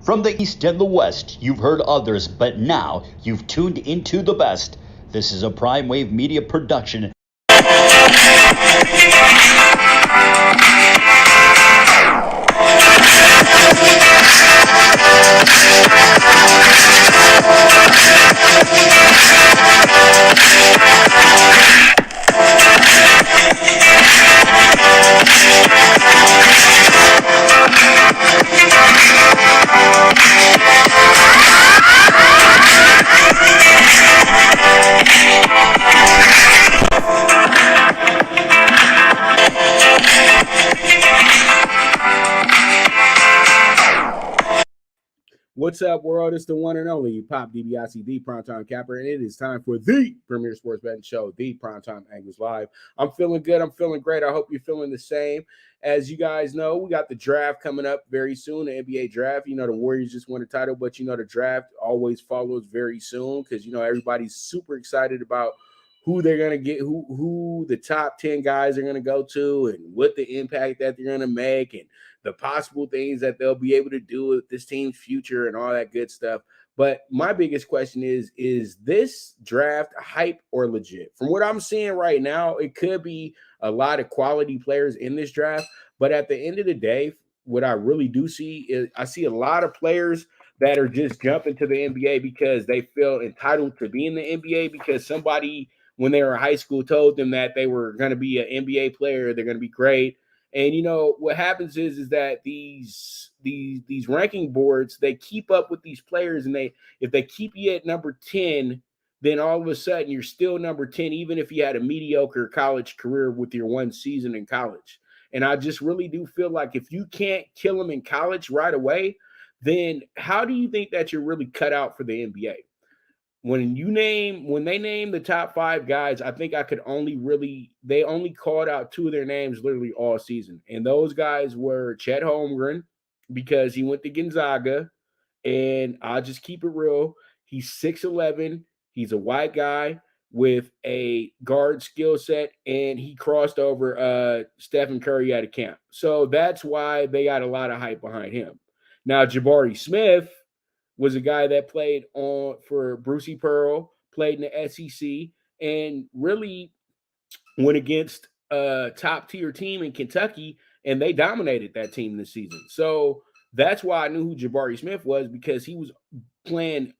From the East and the West, you've heard others, but now you've tuned into the best. This is a Prime Wave Media production. What's up, world? It's the one and only Pop DBIC, the Primetime Capper, and it is time for the premier sports betting show, the PrimeTime Angles Live. I'm feeling good. I'm feeling great. I hope you're feeling the same. As you guys know, we got the draft coming up very soon, the NBA draft. You know, the Warriors just won the title, but you know, the draft always follows very soon because, you know, everybody's super excited about who they're going to get, who the top 10 guys are going to go to and what the impact that they're going to make and the possible things that they'll be able to do with this team's future and all that good stuff. But my biggest question is this draft hype or legit? From what I'm seeing right now, it could be a lot of quality players in this draft. But at the end of the day, what I really do see is I see a lot of players that are just jumping to the NBA because they feel entitled to be in the NBA because somebody, when they were in high school, told them that they were going to be an NBA player, they're going to be great. And you know what happens is that these ranking boards, they keep up with these players, and if they keep you at number 10, then all of a sudden you're still number 10, even if you had a mediocre college career with your one season in college. And I just really do feel like if you can't kill them in college right away, then how do you think that you're really cut out for the NBA? When they name the top 5 guys, I think they only called out 2 of their names literally all season. And those guys were Chet Holmgren because he went to Gonzaga. And I'll just keep it real. He's 6'11". He's a white guy with a guard skill set, and he crossed over Stephen Curry at a camp. So that's why they got a lot of hype behind him. Now, Jabari Smith was a guy that played for Brucey Pearl, played in the SEC, and really went against a top-tier team in Kentucky, and they dominated that team this season. So that's why I knew who Jabari Smith was, because he was playing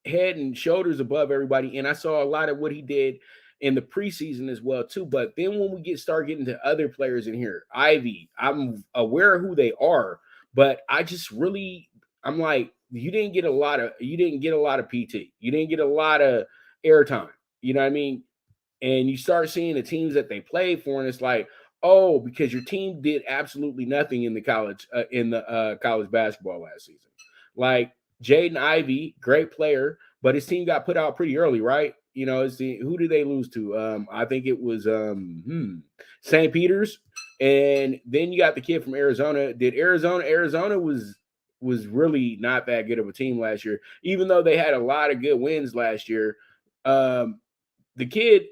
head and shoulders above everybody, and I saw a lot of what he did in the preseason as well, too. But then when we start getting to other players in here, Ivy, I'm aware of who they are, but I'm like, you didn't get a lot of PT. You didn't get a lot of airtime. You know what I mean? And you start seeing the teams that they played for, and it's like, oh, because your team did absolutely nothing in the college basketball last season. Like Jaden Ivey, great player, but his team got put out pretty early, right? You know, who did they lose to? I think it was St. Peter's, and then you got the kid from Arizona. Arizona was really not that good of a team last year, even though they had a lot of good wins last year. The kid,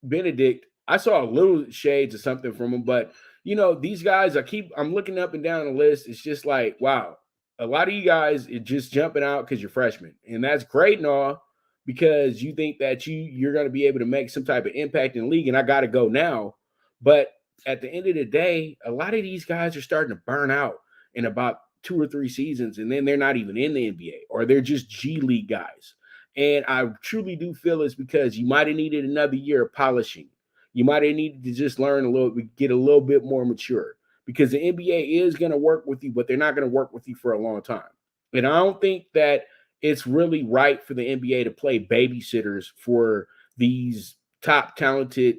Benedict, I saw a little shades of something from him, but, you know, these guys, I'm looking up and down the list. It's just like, wow, a lot of you guys are just jumping out because you're freshmen. And that's great and all, because you think that you're going to be able to make some type of impact in the league, and I got to go now. But at the end of the day, a lot of these guys are starting to burn out in about 2 or 3 seasons, and then they're not even in the NBA, or they're just G League guys. And I truly do feel it's because you might have needed another year of polishing. You might have needed to just learn a little bit, get a little bit more mature, because the NBA is going to work with you, but they're not going to work with you for a long time. And I don't think that it's really right for the NBA to play babysitters for these top talented,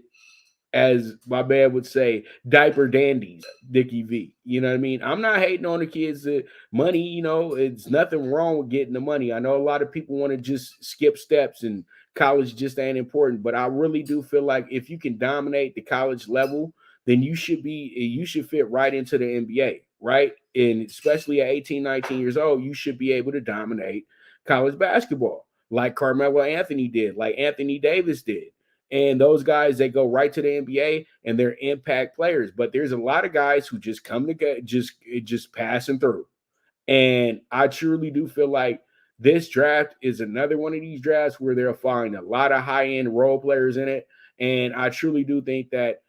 as my man would say, diaper dandies, Dickie V. You know what I mean? I'm not hating on the kids. Money, you know, it's nothing wrong with getting the money. I know a lot of people want to just skip steps and college just ain't important, but I really do feel like if you can dominate the college level, then you should fit right into the NBA, right? And especially at 18, 19 years old, you should be able to dominate college basketball like Carmelo Anthony did, like Anthony Davis did. And those guys, they go right to the NBA and they're impact players. But there's a lot of guys who just come to just passing through. And I truly do feel like this draft is another one of these drafts where they'll find a lot of high-end role players in it. And I truly do think that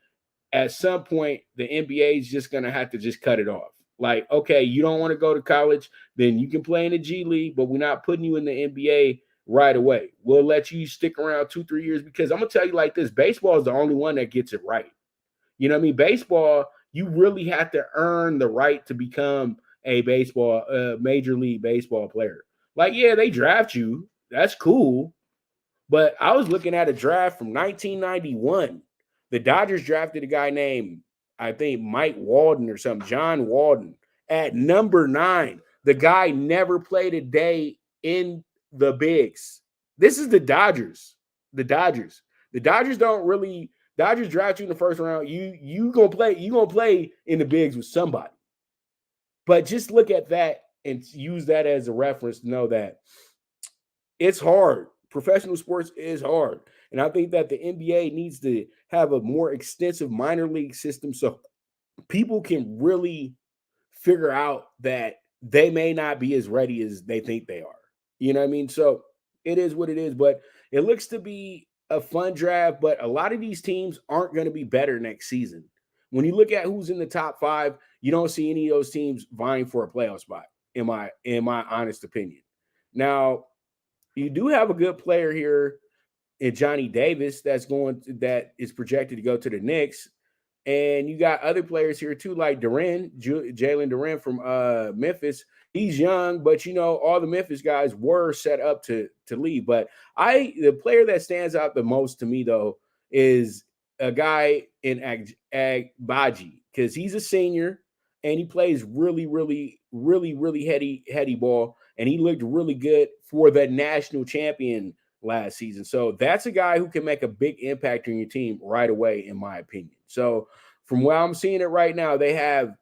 at some point, the NBA is just going to have to just cut it off. Like, okay, you don't want to go to college, then you can play in the G League, but we're not putting you in the NBA right away. We'll let you stick around 2-3 years because I'm going to tell you like this, baseball is the only one that gets it right. You know what I mean? Baseball, you really have to earn the right to become a major league baseball player. Like, yeah, they draft you. That's cool. But I was looking at a draft from 1991. The Dodgers drafted a guy named, I think, Mike Walden or something, John Walden, at number 9. The guy never played a day in the bigs. This is the Dodgers. The Dodgers. The Dodgers don't really. Dodgers draft you in the first round. You gonna play in the bigs with somebody. But just look at that and use that as a reference to know that it's hard. Professional sports is hard. And I think that the NBA needs to have a more extensive minor league system so people can really figure out that they may not be as ready as they think they are. You know what I mean? So it is what it is, but it looks to be a fun draft, but a lot of these teams aren't going to be better next season. When you look at who's in the top 5, you don't see any of those teams vying for a playoff spot, in my honest opinion. Now, you do have a good player here in Johnny Davis that is projected to go to the Knicks. And you got other players here too, like Jalen Duren from Memphis. He's young, but all the Memphis guys were set up to leave. But the player that stands out the most to me though is a guy in Agbaji, because he's a senior and he plays really, really, really, really heady ball, and he looked really good for the national champion last season. So that's a guy who can make a big impact on your team right away, in my opinion. So from where I'm seeing it right now, they have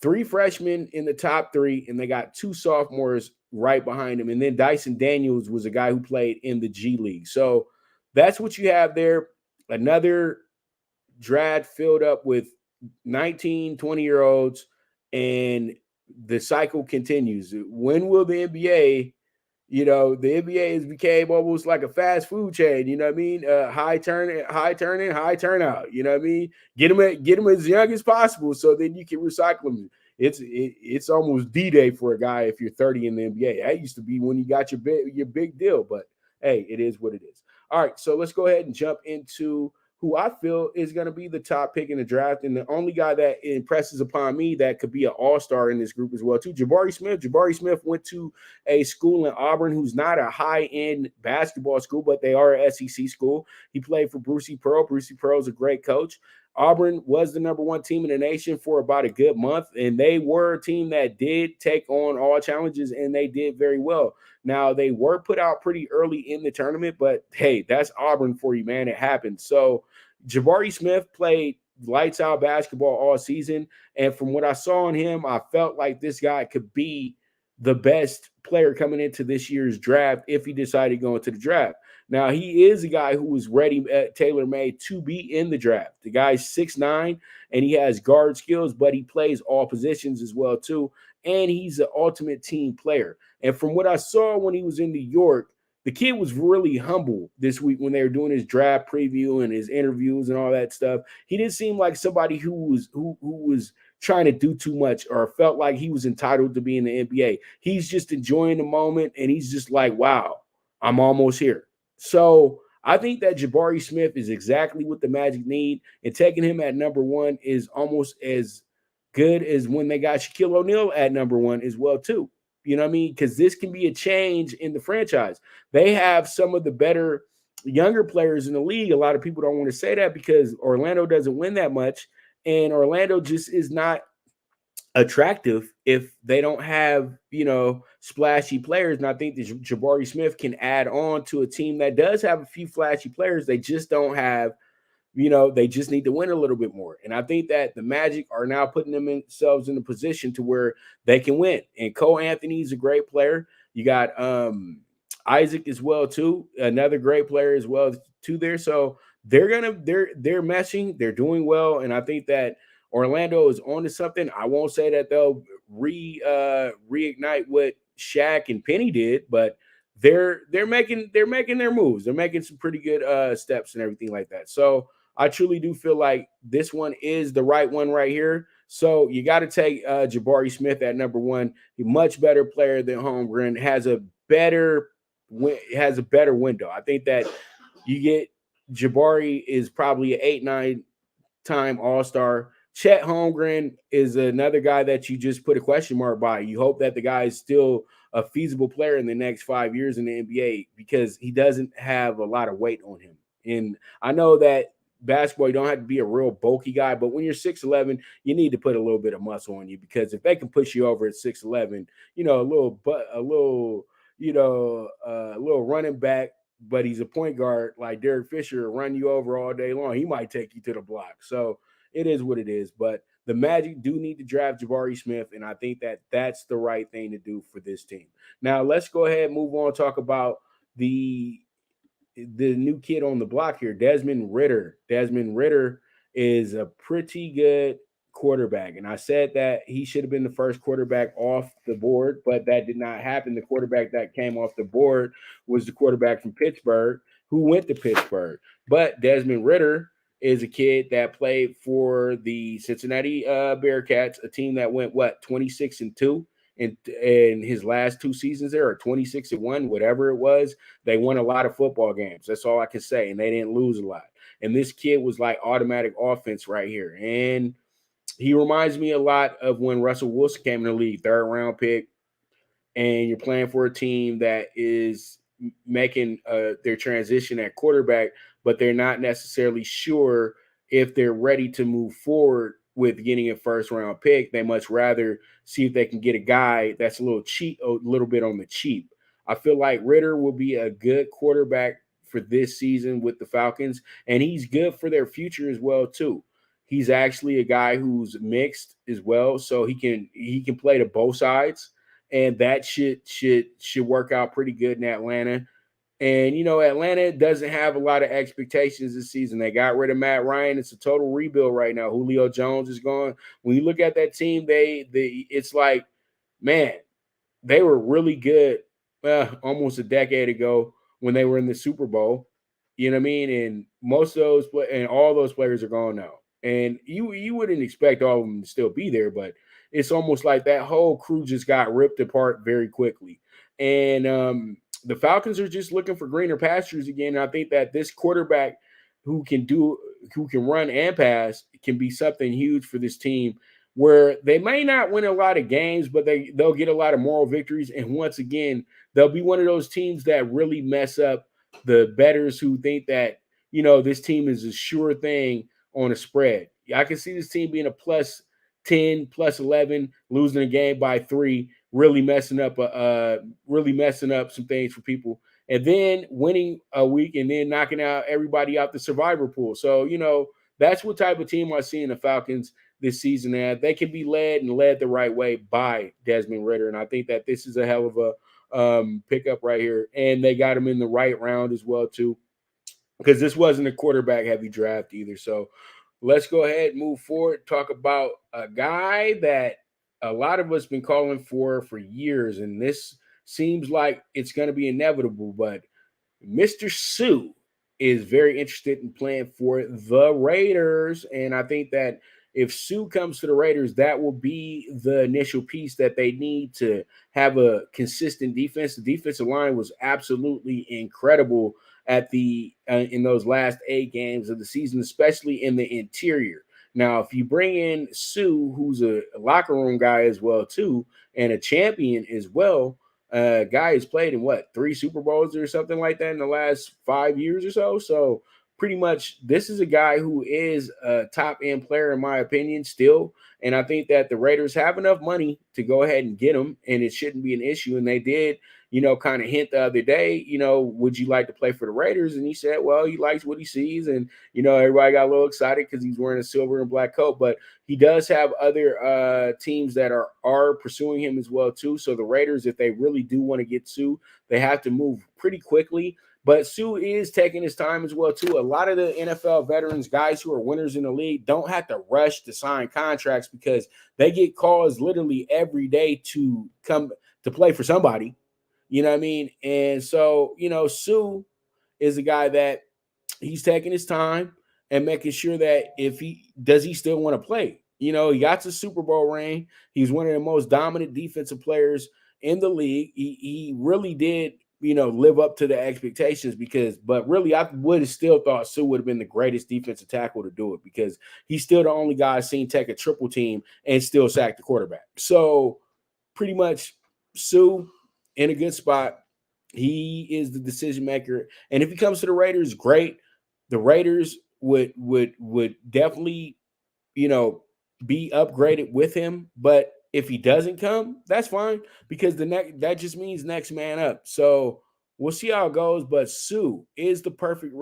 3 freshmen in the top 3, and they got 2 sophomores right behind them. And then Dyson Daniels was a guy who played in the G League. So that's what you have there. Another draft filled up with 19, 20-year-olds, and the cycle continues. When will the NBA the NBA has became almost like a fast food chain. You know what I mean? High turn, high turnout. You know what I mean? Get them as young as possible, so then you can recycle them. It's almost D-Day for a guy if you're 30 in the NBA. That used to be when you got your big deal, but hey, it is what it is. All right, so let's go ahead and jump into who I feel is going to be the top pick in the draft, and the only guy that impresses upon me that could be an all-star in this group as well, too, Jabari Smith. Jabari Smith went to a school in Auburn who's not a high-end basketball school, but they are an SEC school. He played for Brucey Pearl. Brucey Pearl is a great coach. Auburn was the number 1 team in the nation for about a good month, and they were a team that did take on all challenges, and they did very well. Now, they were put out pretty early in the tournament, but hey, that's Auburn for you, man. It happened. So Jabari Smith played lights out basketball all season, and from what I saw in him, I felt like this guy could be the best player coming into this year's draft if he decided to go into the draft. Now, he is a guy who was ready, tailor-made to be in the draft. The guy's 6'9", and he has guard skills, but he plays all positions as well, too, and he's an ultimate team player. And from what I saw when he was in New York, the kid was really humble this week when they were doing his draft preview and his interviews and all that stuff. He didn't seem like somebody who was trying to do too much or felt like he was entitled to be in the NBA. He's just enjoying the moment, and he's just like, wow, I'm almost here. So I think that Jabari Smith is exactly what the Magic need, and taking him at number 1 is almost as good as when they got Shaquille O'Neal at number 1 as well, too. You know what I mean? Because this can be a change in the franchise. They have some of the better younger players in the league. A lot of people don't want to say that because Orlando doesn't win that much, and Orlando just is not attractive if they don't have, splashy players. And I think that Jabari Smith can add on to a team that does have a few flashy players. They just don't have, they just need to win a little bit more. And I think that the Magic are now putting themselves in a position to where they can win. And Cole Anthony's a great player. You got Isaac as well, too, another great player as well, too, there. So they're meshing, they're doing well. And I think that Orlando is on to something. I won't say that they'll reignite what Shaq and Penny did, but they're making their moves. They're making some pretty good steps and everything like that. So I truly do feel like this one is the right one right here. So you got to take Jabari Smith at number one. He's a much better player than Holmgren. Has a better window. I think that you get Jabari is probably an 8-9 time All-Star. Chet Holmgren is another guy that you just put a question mark by. You hope that the guy is still a feasible player in the next 5 years in the NBA because he doesn't have a lot of weight on him. And I know that basketball, you don't have to be a real bulky guy, but when you're 6'11", you need to put a little bit of muscle on you because if they can push you over at 6'11", a little running back, but he's a point guard like Derek Fisher, run you over all day long. He might take you to the block. So it is what it is. But the Magic do need to draft Jabari Smith, and I think that that's the right thing to do for this team. Now, let's go ahead and move on, talk about the new kid on the block here, Desmond Ritter. Desmond Ritter is a pretty good quarterback. And I said that he should have been the first quarterback off the board, but that did not happen. The quarterback that came off the board was the quarterback from Pittsburgh who went to Pittsburgh. But Desmond Ritter is a kid that played for the Cincinnati Bearcats, a team that went, 26-2 in his last 2 seasons there, or 26-1, whatever it was. They won a lot of football games. That's all I can say. And they didn't lose a lot. And this kid was like automatic offense right here. And he reminds me a lot of when Russell Wilson came in the league, 3rd round pick, and you're playing for a team that is making their transition at quarterback, but they're not necessarily sure if they're ready to move forward with getting a 1st round pick. They much rather see if they can get a guy that's a little bit on the cheap. I feel like Ritter will be a good quarterback for this season with the Falcons, and he's good for their future as well too. He's actually a guy who's mixed as well, so he can play to both sides, and that should work out pretty good in Atlanta. And Atlanta doesn't have a lot of expectations this season. They got rid of Matt Ryan. It's a total rebuild right now. Julio Jones is gone. When you look at that team, it's like, man, they were really good almost a decade ago when they were in the Super Bowl. You know what I mean? And most of those and all those players are gone now. And you wouldn't expect all of them to still be there, but it's almost like that whole crew just got ripped apart very quickly. And the Falcons are just looking for greener pastures again. And I think that this quarterback who can run and pass can be something huge for this team, where they may not win a lot of games, but they'll get a lot of moral victories. And once again, they'll be one of those teams that really mess up the bettors who think that, this team is a sure thing on a spread. I can see this team being a plus 10, plus 11, losing a game by 3, really messing up some things for people, and then winning a week and then knocking out everybody out the survivor pool. So, that's what type of team I see in the Falcons this season. And they can be led the right way by Desmond Ritter. And I think that this is a hell of a pickup right here. And they got him in the right round as well, too, because this wasn't a quarterback heavy draft either. So let's go ahead and move forward. Talk about a guy that a lot of us been calling for years, and this seems like it's going to be inevitable, but Mr. Sue is very interested in playing for the Raiders, and I think that if Sue comes to the Raiders, that will be the initial piece that they need to have a consistent defense. The defensive line was absolutely incredible at in those last 8 games of the season, especially in the interior. Now, if you bring in Sue, who's a locker room guy as well too, and a champion as well, guy has played in 3 Super Bowls or something like that in the last 5 years or so. So pretty much this is a guy who is a top end player in my opinion still. And I think that the Raiders have enough money to go ahead and get him, and it shouldn't be an issue. And they did, kind of hint the other day, would you like to play for the Raiders? And he said, well, he likes what he sees. And, everybody got a little excited because he's wearing a silver and black coat. But he does have other teams that are pursuing him as well, too. So the Raiders, if they really do want to get Sue, they have to move pretty quickly, But Sue is taking his time as well, too. A lot of the NFL veterans, guys who are winners in the league, don't have to rush to sign contracts because they get calls literally every day to come to play for somebody. You know what I mean? And so, Sue is a guy that he's taking his time and making sure that if he still want to play. He got the Super Bowl ring. He's one of the most dominant defensive players in the league. He really did, live up to the expectations but really I would have still thought Sue would have been the greatest defensive tackle to do it because he's still the only guy I've seen take a triple team and still sack the quarterback. So pretty much Sue in a good spot. He is the decision maker. And if he comes to the Raiders, great. The Raiders would definitely, be upgraded with him. But if he doesn't come, that's fine because that just means next man up. So we'll see how it goes. But Sue is the perfect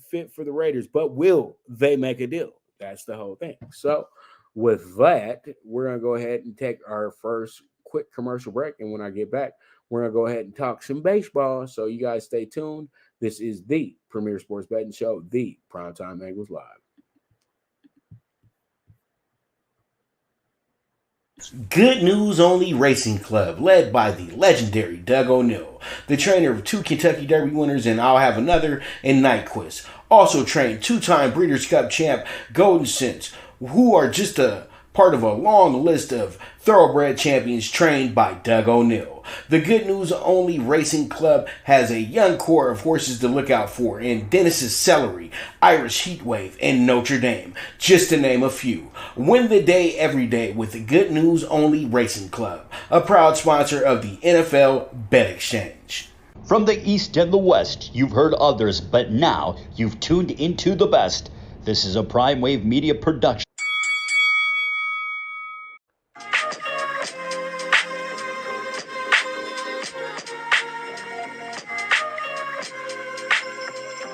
fit for the Raiders. But will they make a deal? That's the whole thing. So with that, we're gonna go ahead and take our first quick commercial break. And when I get back, we're going to go ahead and talk some baseball. So you guys stay tuned. This is the Premier Sports Betting Show, the PrimeTime Angles Live. Good News Only Racing Club, led by the legendary Doug O'Neill, the trainer of 2 Kentucky Derby winners and I'll Have Another and Nyquist. Also trained 2-time Breeders' Cup champ Golden Sense, who are just a part of a long list of thoroughbred champions trained by Doug O'Neill. The Good News Only Racing Club has a young core of horses to look out for in Dennis's Celery, Irish Heatwave, and Notre Dame, just to name a few. Win the day every day with the Good News Only Racing Club, a proud sponsor of the NFL Bet Exchange. From the East and the West, you've heard others, but now you've tuned into the best. This is a Prime Wave Media production.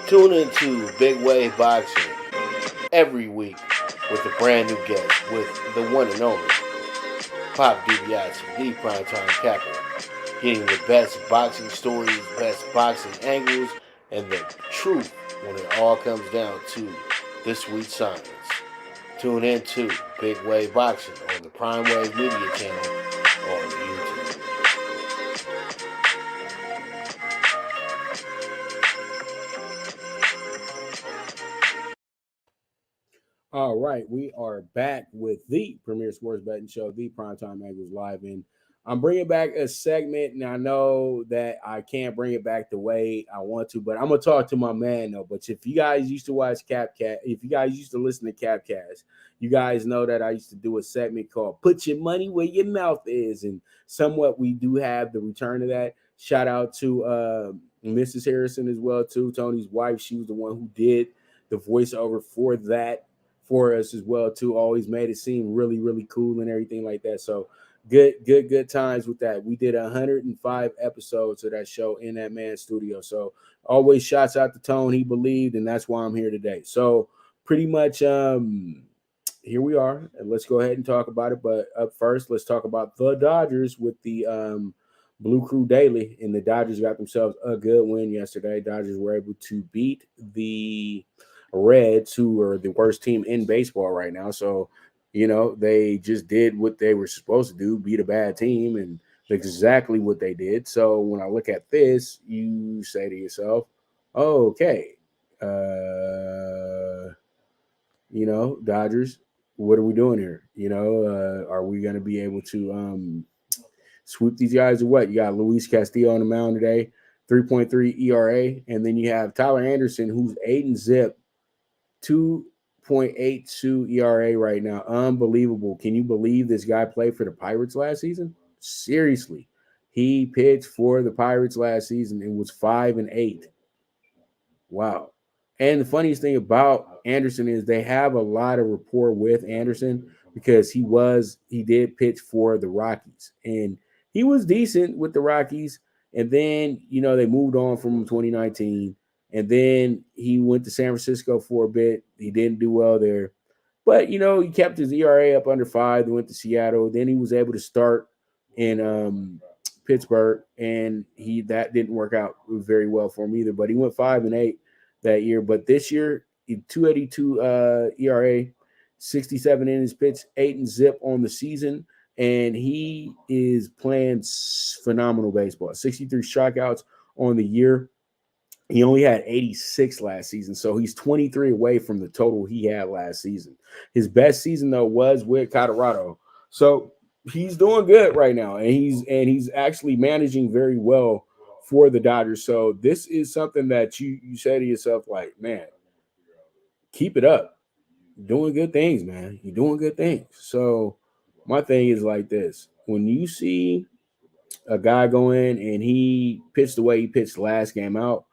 Tune into Big Wave Boxing every week with a brand new guest with the one and only Pop DiBiase, the PrimeTime Capper, getting the best boxing stories, best boxing angles, and the truth when it all comes down to the sweet science. Tune in to Big Wave Boxing on the Prime Wave Media channel on YouTube. All right, we are back with the Premier Sports Betting Show, the PrimeTime Angles Live, and I'm bringing back a segment, and I know that I can't bring it back the way I want to, but I'm gonna talk to my man though. But if you guys used to watch CapCast, if you guys used to listen to CapCast, you guys know that I used to do a segment called "Put Your Money Where Your Mouth Is," and somewhat we do have the return of that. Shout out to Mrs. Harrison as well too, Tony's wife. She was the one who did the voiceover for that for us as well too. Always made it seem really, really cool and everything like that. So good times with that. We did 105 episodes of that show in that man's studio. So always shouts out to Tone. He believed, and that's why I'm here today. So pretty much here we are. And let's go ahead and talk about it. But up first, let's talk about the Dodgers with the Blue Crew Daily. And the Dodgers got themselves a good win yesterday. Dodgers were able to beat the Reds, who are the worst team in baseball right now. So, they just did what they were supposed to do, beat a bad team, and that's exactly what they did. So when I look at this, you say to yourself, oh, okay, Dodgers, what are we doing here? Are we going to be able to sweep these guys or what? You got Luis Castillo on the mound today, 3.3 ERA, and then you have Tyler Anderson, who's 8-zip, 2.82 ERA right now. Unbelievable. Can you believe this guy played for the Pirates last season? Seriously. He pitched for the Pirates last season and was 5-8. Wow. And the funniest thing about Anderson is they have a lot of rapport with Anderson because he did pitch for the Rockies. And he was decent with the Rockies. And then, they moved on from 2019. And then he went to San Francisco for a bit. He didn't do well there. But, he kept his ERA up under 5. He went to Seattle. Then he was able to start in Pittsburgh, and that didn't work out very well for him either. But he went 5-8 that year. But this year, 2.82 ERA, 67 innings pitched, 8-zip on the season, and he is playing phenomenal baseball. 63 strikeouts on the year. He only had 86 last season, so he's 23 away from the total he had last season. His best season, though, was with Colorado. So he's doing good right now, and he's actually managing very well for the Dodgers. So this is something that you say to yourself, like, man, keep it up. You're doing good things, man. You're doing good things. So my thing is like this. When you see a guy go in and he pitched the way he pitched last game out,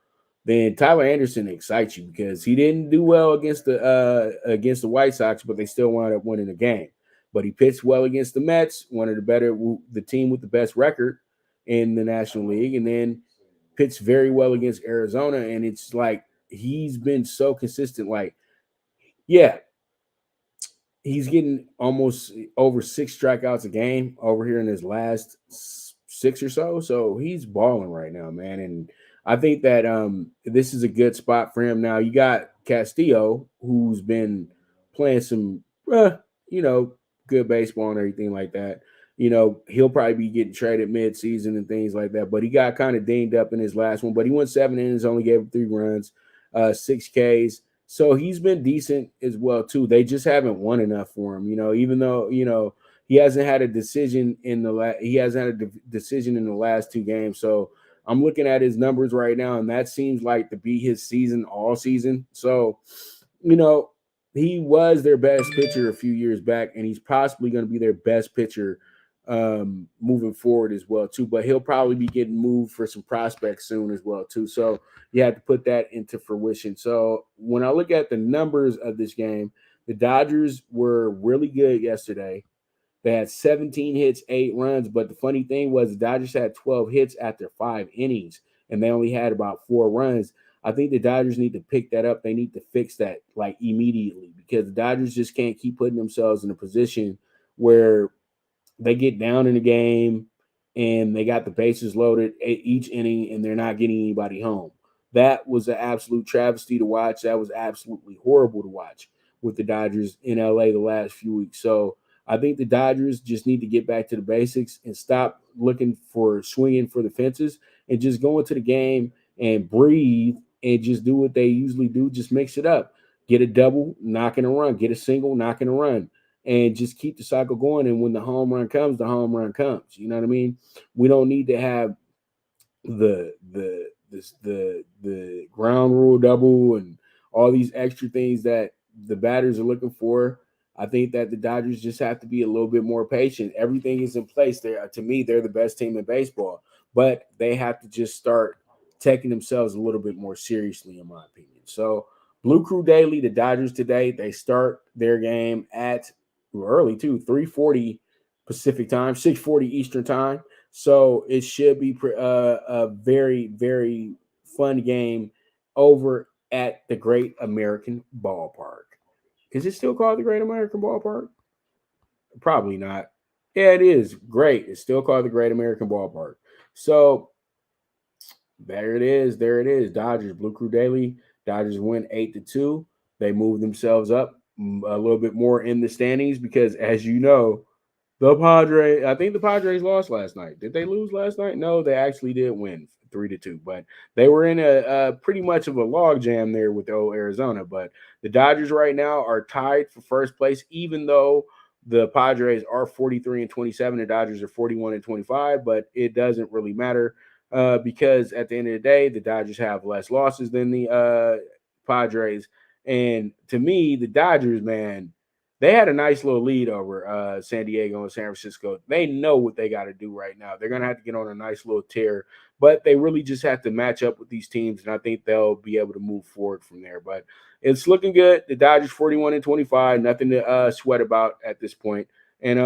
then Tyler Anderson excites you because he didn't do well against the White Sox, but they still wound up winning the game. But he pitched well against the Mets, the team with the best record in the National League, and then pitched very well against Arizona. And it's like he's been so consistent. Like, yeah, he's getting almost over 6 strikeouts a game over here in his last 6 or so. So he's balling right now, man. And I think that this is a good spot for him. Now you got Castillo, who's been playing some, good baseball and everything like that. He'll probably be getting traded mid-season and things like that. But he got kind of dinged up in his last one. But he went 7 innings, only gave up 3 runs, 6 Ks. So he's been decent as well too. They just haven't won enough for him. Even though he hasn't had a decision in the last 2 games. So I'm looking at his numbers right now, and that seems like to be his season all season. So, he was their best pitcher a few years back, and he's possibly going to be their best pitcher moving forward as well too. But he'll probably be getting moved for some prospects soon as well too. So you have to put that into fruition. So when I look at the numbers of this game, the Dodgers were really good yesterday. They had 17 hits, 8 runs. But the funny thing was the Dodgers had 12 hits after 5 innings, and they only had about 4 runs. I think the Dodgers need to pick that up. They need to fix that like immediately because the Dodgers just can't keep putting themselves in a position where they get down in the game and they got the bases loaded each inning and they're not getting anybody home. That was an absolute travesty to watch. That was absolutely horrible to watch with the Dodgers in LA the last few weeks. So I think the Dodgers just need to get back to the basics and stop looking for swinging for the fences and just go into the game and breathe and just do what they usually do. Just mix it up. Get a double, knock in a run. Get a single, knock in a run. And just keep the cycle going. And when the home run comes, the home run comes. You know what I mean? We don't need to have the ground rule double and all these extra things that the batters are looking for. I think that the Dodgers just have to be a little bit more patient. Everything is in place there. To me, they're the best team in baseball, but they have to just start taking themselves a little bit more seriously, in my opinion. So Blue Crew Daily, the Dodgers today, they start their game at early too, 3:40 Pacific time, 6:40 Eastern time. So it should be a very, very fun game over at the Great American Ballpark. Is it still called the Great American Ballpark? Probably not. Yeah, it is. Great. It's still called the Great American Ballpark. So there it is. There it is. Dodgers, Blue Crew Daily. Dodgers win 8-2. They move themselves up a little bit more in the standings because, as you know, I think the Padres lost last night. Did they lose last night? No, they actually did win 3-2, but they were in a pretty much of a log jam there with Arizona. But the Dodgers right now are tied for first place, even though the Padres are 43-27, the Dodgers are 41-25, but it doesn't really matter because at the end of the day, the Dodgers have less losses than the Padres. And to me, the Dodgers, man, they had a nice little lead over San Diego and San Francisco. They know what they got to do right now. They're going to have to get on a nice little tear, but they really just have to match up with these teams, and I think they'll be able to move forward from there. But it's looking good. The Dodgers 41-25, nothing to sweat about at this point. And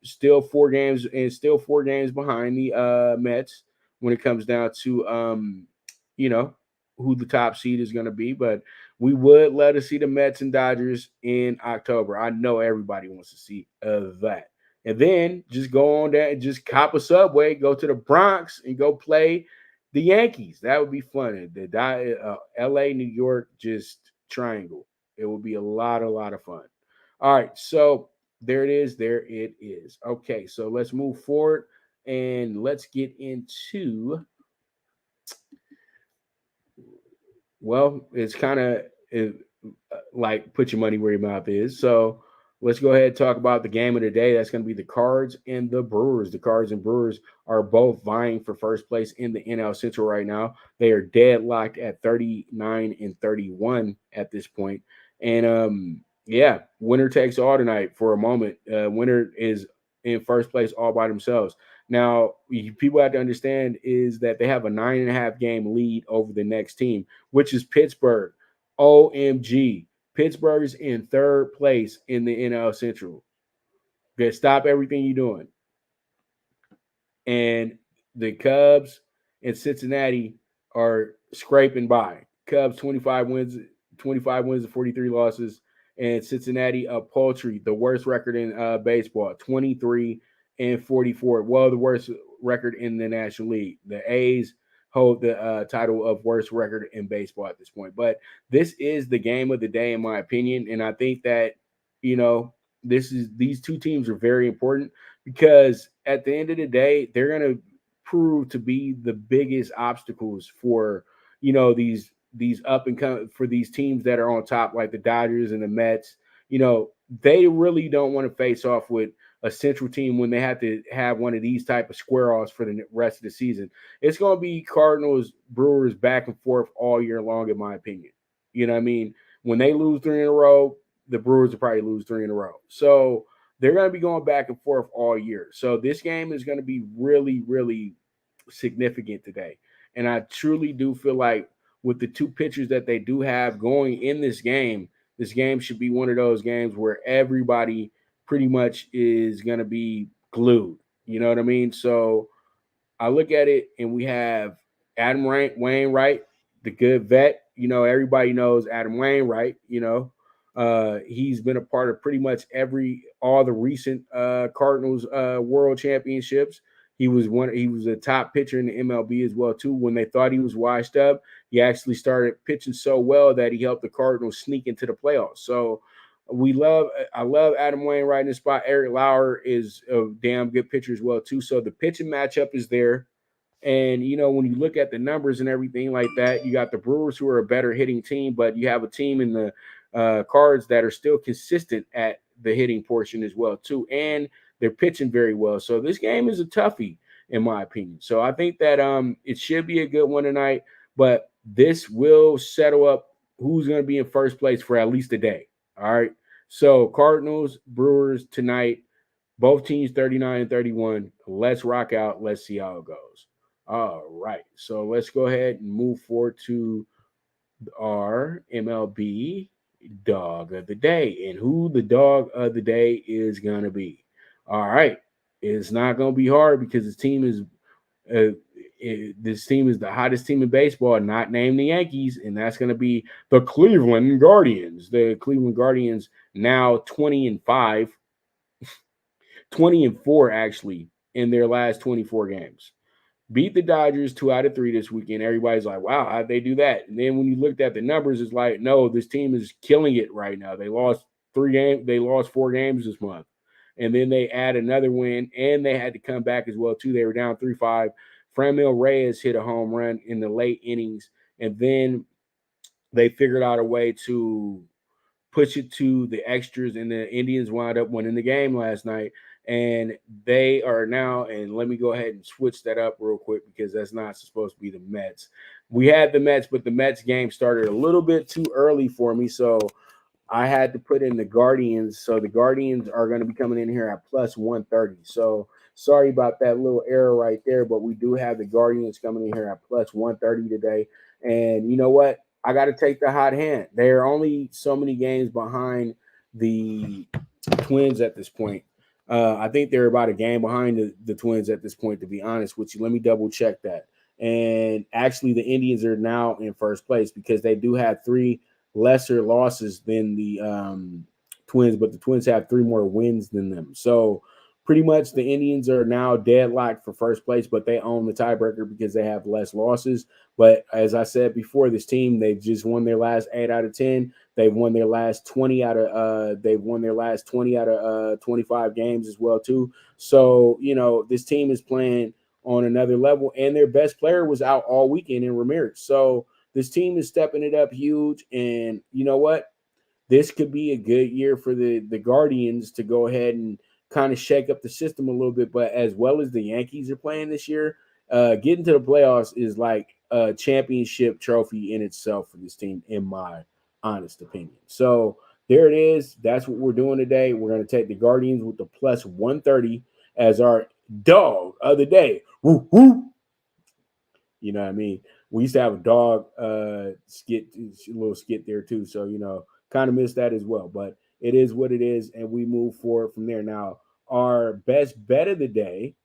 still 4 games behind the Mets when it comes down to who the top seed is going to be, but we would love to see the Mets and Dodgers in October. I know everybody wants to see that. and then just go on there and just cop a subway, go to the Bronx, and go play the Yankees. That would be fun. The L.A., New York, just triangle. It would be a lot of fun. All right, so there it is. There it is. Okay, so let's move forward and let's get into. Well, it's kind of like put your money where your mouth is. So let's go ahead and talk about the game of the day. That's going to be the Cards and the Brewers. The Cards and Brewers are both vying for first place in the NL Central right now. They are deadlocked at 39 and 31 at this point. And yeah, winner takes all tonight for a moment. Winner is in first place all by themselves. Now, people have to understand is that they have a 9.5 game lead over the next team, which is Pittsburgh. OMG. Pittsburgh's in third place in the NL Central. Okay, stop everything you're doing. And the Cubs and Cincinnati are scraping by. Cubs 25 wins and 43 losses. And Cincinnati, a paltry, the worst record in baseball, 23 and 44. Well, the worst record in the National League. The A's hold the title of worst record in baseball at this point. But this is the game of the day, in my opinion. And I think that, these two teams are very important because at the end of the day, they're going to prove to be the biggest obstacles for, these up and come for these teams that are on top, like the Dodgers and the Mets. They really don't want to face off with a Central team when they have to have one of these type of square-offs for the rest of the season. It's going to be Cardinals, Brewers back and forth all year long, in my opinion. You know what I mean? When they lose 3 in a row, the Brewers will probably lose 3 in a row. So they're going to be going back and forth all year. So this game is going to be really, really significant today. And I truly do feel like with the two pitchers that they do have going in this game should be one of those games where everybody pretty much is going to be glued. You know what I mean? So I look at it and we have Adam Wainwright, the good vet. Everybody knows Adam Wainwright. He's been a part of pretty much all the recent Cardinals World Championships. He was a top pitcher in the MLB as well too. When they thought he was washed up, he actually started pitching so well that he helped the Cardinals sneak into the playoffs. So I love Adam Wainwright in this spot. Eric Lauer is a damn good pitcher as well too. So the pitching matchup is there. And, when you look at the numbers and everything like that, you got the Brewers, who are a better hitting team, but you have a team in the Cards that are still consistent at the hitting portion as well too. And they're pitching very well. So this game is a toughie, in my opinion. So I think that it should be a good one tonight, but this will settle up who's going to be in first place for at least a day. All right. So Cardinals, Brewers tonight, both teams 39 and 31. Let's rock out. Let's see how it goes. All right. So let's go ahead and move forward to our MLB Dog of the Day, and who the Dog of the Day is going to be. All right. It's not going to be hard because this team is the hottest team in baseball, not named the Yankees, and that's going to be the Cleveland Guardians. The Cleveland Guardians now 20-5, 20-4 actually in their last 24 games. Beat the Dodgers 2 out of 3 this weekend. Everybody's like, wow, how'd they do that? And then when you looked at the numbers, it's like, no, this team is killing it right now. They lost 4 games this month. And then they add another win, and they had to come back as well, too. They were down 3-5. Franmil Reyes hit a home run in the late innings, and then they figured out a way to push it to the extras, and the Indians wound up winning the game last night. And they are now, and let me go ahead and switch that up real quick because that's not supposed to be the Mets. We had the Mets, but the Mets game started a little bit too early for me, so I had to put in the Guardians. So the Guardians are going to be coming in here at plus 130. So sorry about that little error right there, but we do have the Guardians coming in here at plus 130 today. And you know what? I got to take the hot hand. They are only so many games behind the Twins at this point. I think they're about a game behind the Twins at this point, to be honest with you. Let me double check that. And actually, the Indians are now in first place because they do have 3 lesser losses than the Twins, but the Twins have 3 more wins than them. So pretty much the Indians are now deadlocked for first place, but they own the tiebreaker because they have less losses. But as I said before, this team, they've just won their last 8 out of 10. They've won their last 20 out of 25 games as well too. So, this team is playing on another level, and their best player was out all weekend in Ramirez. So this team is stepping it up huge. And you know what? This could be a good year for the Guardians to go ahead and kind of shake up the system a little bit. But as well as the Yankees are playing this year, getting to the playoffs is like a championship trophy in itself for this team, in my honest opinion. So there it is. That's what we're doing today. We're going to take the Guardians with the plus 130 as our dog of the day. Woo, woo. You know what I mean? We used to have a dog skit, a little skit there too. So, kind of missed that as well. But it is what it is, and we move forward from there. Now, our best bet of the day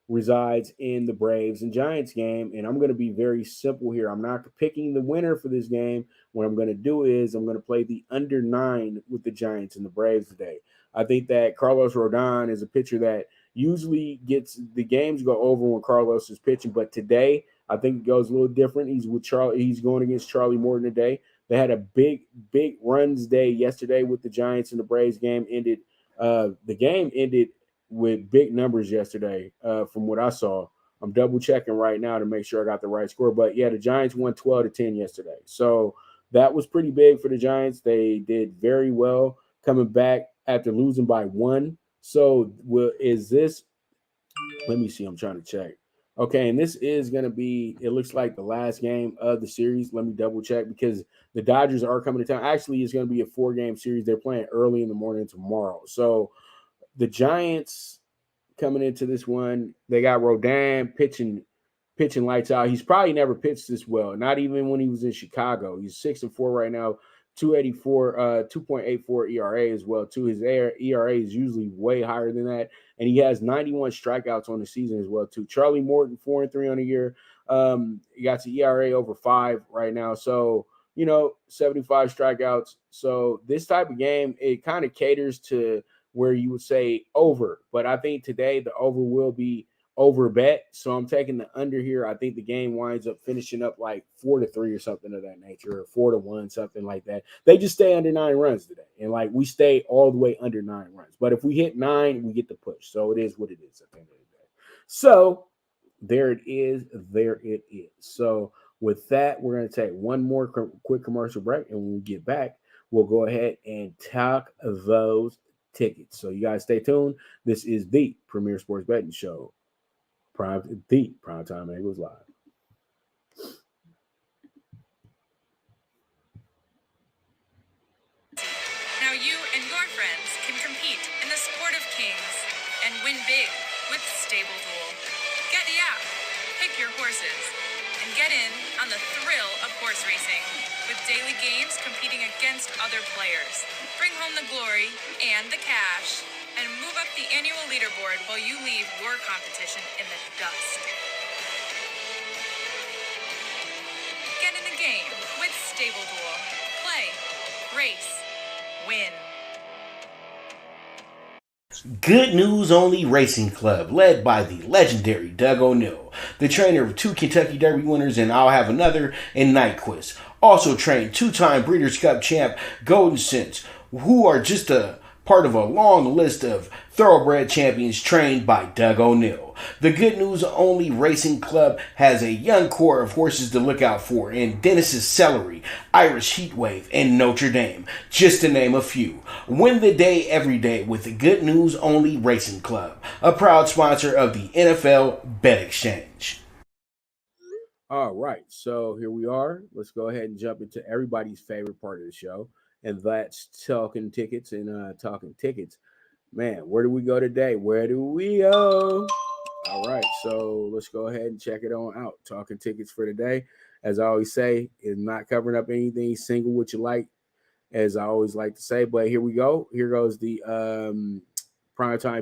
resides in the Braves and Giants game, and I'm going to be very simple here. I'm not picking the winner for this game. What I'm going to do is I'm going to play the under 9 with the Giants and the Braves today. I think that Carlos Rodon is a pitcher that usually gets the games go over when Carlos is pitching, but today I think it goes a little different. He's with Charlie. He's going against Charlie Morton today. They had a big runs day yesterday with the Giants and the Braves game. The game ended with big numbers yesterday, from what I saw. I'm double checking right now to make sure I got the right score. But yeah, the Giants won 12-10 yesterday. So that was pretty big for the Giants. They did very well coming back after losing by 1. So is this? Let me see. I'm trying to check. Okay, and this is going to be, it looks like the last game of the series. Let me double check because the Dodgers are coming to town. Actually, it's going to be a 4-game series. They're playing early in the morning tomorrow. So the Giants coming into this one, they got Rodon pitching lights out. He's probably never pitched this well, not even when he was in Chicago. He's 6-4 right now, 2.84 ERA as well too. His ERA is usually way higher than that, and he has 91 strikeouts on the season as well too. Charlie Morton 4-3 on the year. He got the ERA over 5 right now, so 75 strikeouts. So this type of game, it kind of caters to where you would say over, but I think today the over will be over bet. So I'm taking the under here. I think the game winds up finishing up like 4-3 or something of that nature, or 4-1, something like that. They just stay under 9 runs today. And like we stay all the way under 9 runs. But if we hit 9, we get the push. So it is what it is at the end of the day. So there it is. There it is. So with that, we're going to take one more quick commercial break. And when we get back, we'll go ahead and talk those tickets. So you guys stay tuned. This is the Premier Sports Betting Show. The PrimeTime Angles Live. Now you and your friends can compete in the sport of kings and win big with Stable Duel. Get the app, pick your horses, and get in on the thrill of horse racing with daily games competing against other players. Bring home the glory and the cash, and move up the annual leaderboard while you leave your competition in the dust. Get in the game with Stable Duel. Play, race, win. Good News Only Racing Club, led by the legendary Doug O'Neill, the trainer of 2 Kentucky Derby winners, and I'll have another in Nyquist. Also trained 2-time Breeders' Cup champ Golden Sense, who are just a part of a long list of thoroughbred champions trained by Doug O'Neill. The Good News Only Racing Club has a young core of horses to look out for in Dennis's Celery, Irish Heatwave, and Notre Dame, just to name a few. Win the day every day with the Good News Only Racing Club, a proud sponsor of the NFL Bet Exchange. All right, so here we are. Let's go ahead and jump into everybody's favorite part of the show, and that's Talkin Tickets. And Talkin Tickets, man, where do we go today? Where do we go? All right, so let's go ahead and check it on out. Talkin Tickets for today, as I always say, is not covering up anything. Single what you like, as I always like to say. But here we go. Here goes the PrimeTime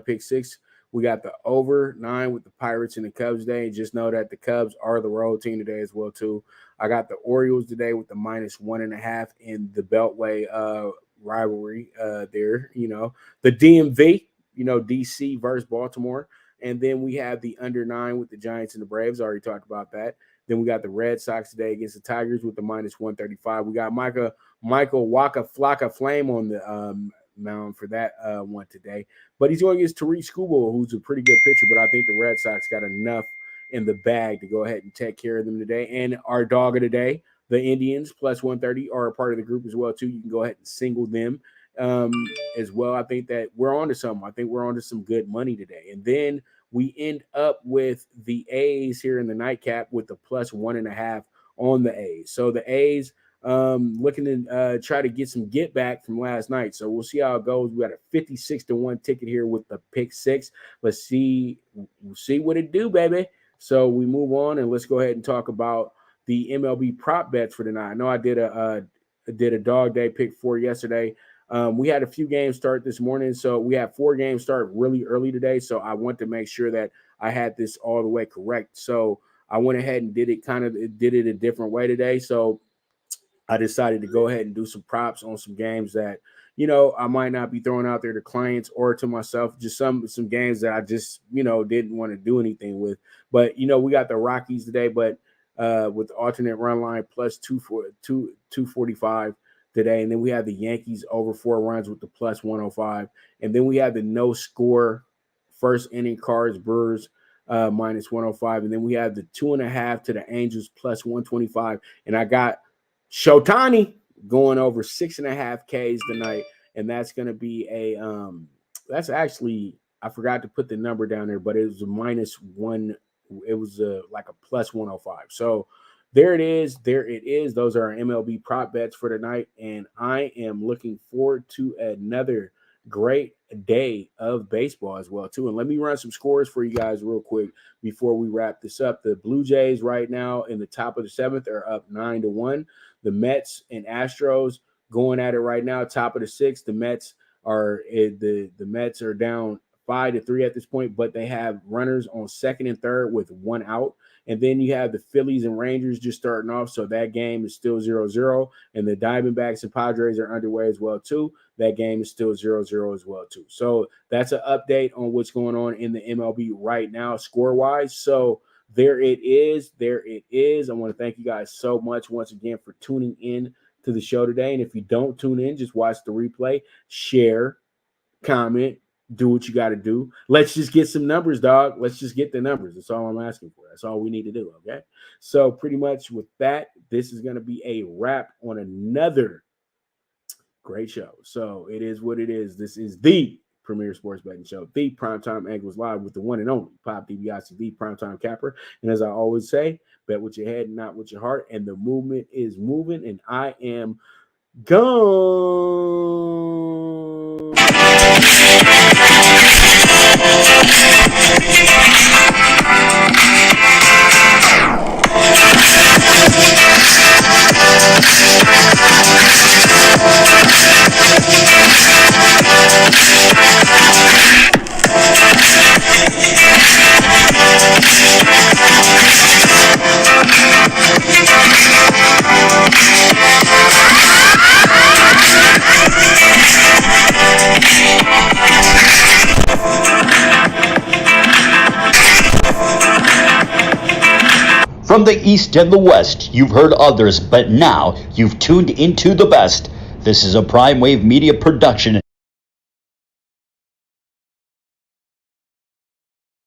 PK6. We got the over 9 with the Pirates and the Cubs today. And just know that the Cubs are the road team today as well, too. I got the Orioles today with the -1.5 in the Beltway rivalry there. The DMV, DC versus Baltimore. And then we have the under 9 with the Giants and the Braves. I already talked about that. Then we got the Red Sox today against the Tigers with the -135. We got Michael Waka Flocka Flame on the mound for that one today. But he's going against Tariq Skubal, who's a pretty good pitcher. But I think the Red Sox got enough in the bag to go ahead and take care of them today. And our dog of the day, the Indians, +130, are a part of the group as well, too. You can go ahead and single them as well. I think that we're on to something. I think we're on to some good money today. And then we end up with the A's here in the nightcap with the +1.5 on the A's. So the A's looking to try to get some get back from last night. So we'll see how it goes. We got a 56-1 ticket here with the pick 6. Let's see what it do, baby. So we move on and let's go ahead and talk about the MLB prop bets for tonight. I know I did a dog day pick 4 yesterday. We had a few games start this morning, so we had 4 games start really early today. So I want to make sure that I had this all the way correct. So I went ahead and did it a different way today. So I decided to go ahead and do some props on some games that, I might not be throwing out there to clients or to myself, just some games that I just, didn't want to do anything with. But, we got the Rockies today, but with the alternate run line +245 today. And then we have the Yankees over 4 runs with the +105. And then we have the no score first inning Cards Brewers -105. And then we have the 2.5 to the Angels +125. And I got Shotani going over 6.5 Ks tonight. And that's going to be that's actually, I forgot to put the number down there, but it was a -1. It was like a +105. So there it is. Those are our MLB prop bets for tonight. And I am looking forward to another great day of baseball as well, too. And let me run some scores for you guys real quick before we wrap this up. The Blue Jays right now in the top of the 7th are up 9-1. The Mets and Astros going at it right now, top of the 6th. The Mets are down 5-3 at this point, but they have runners on 2nd and 3rd with 1 out. And then you have the Phillies and Rangers just starting off, so that game is still 0-0. And the Diamondbacks and Padres are underway as well, too. That game is still 0-0 as well, too. So that's an update on what's going on in the MLB right now, score-wise. So there it is. I want to thank you guys so much once again for tuning in to the show today. And if you don't tune in, just watch the replay, share, comment, do what you got to do. Let's just get some numbers, dog. Let's just get the numbers. That's all I'm asking for. That's all we need to do, okay? So pretty much with that, this is going to be a wrap on another great show. So it is what it is. This is the premier sports betting show, the PrimeTime Angles, live with the one and only Pop DiBiase, the Primetime Capper. And as I always say, bet with your head, not with your heart. And the movement is moving, and I am gone. From the East and the West, you've heard others, but now you've tuned into the best. This is a Prime Wave Media production.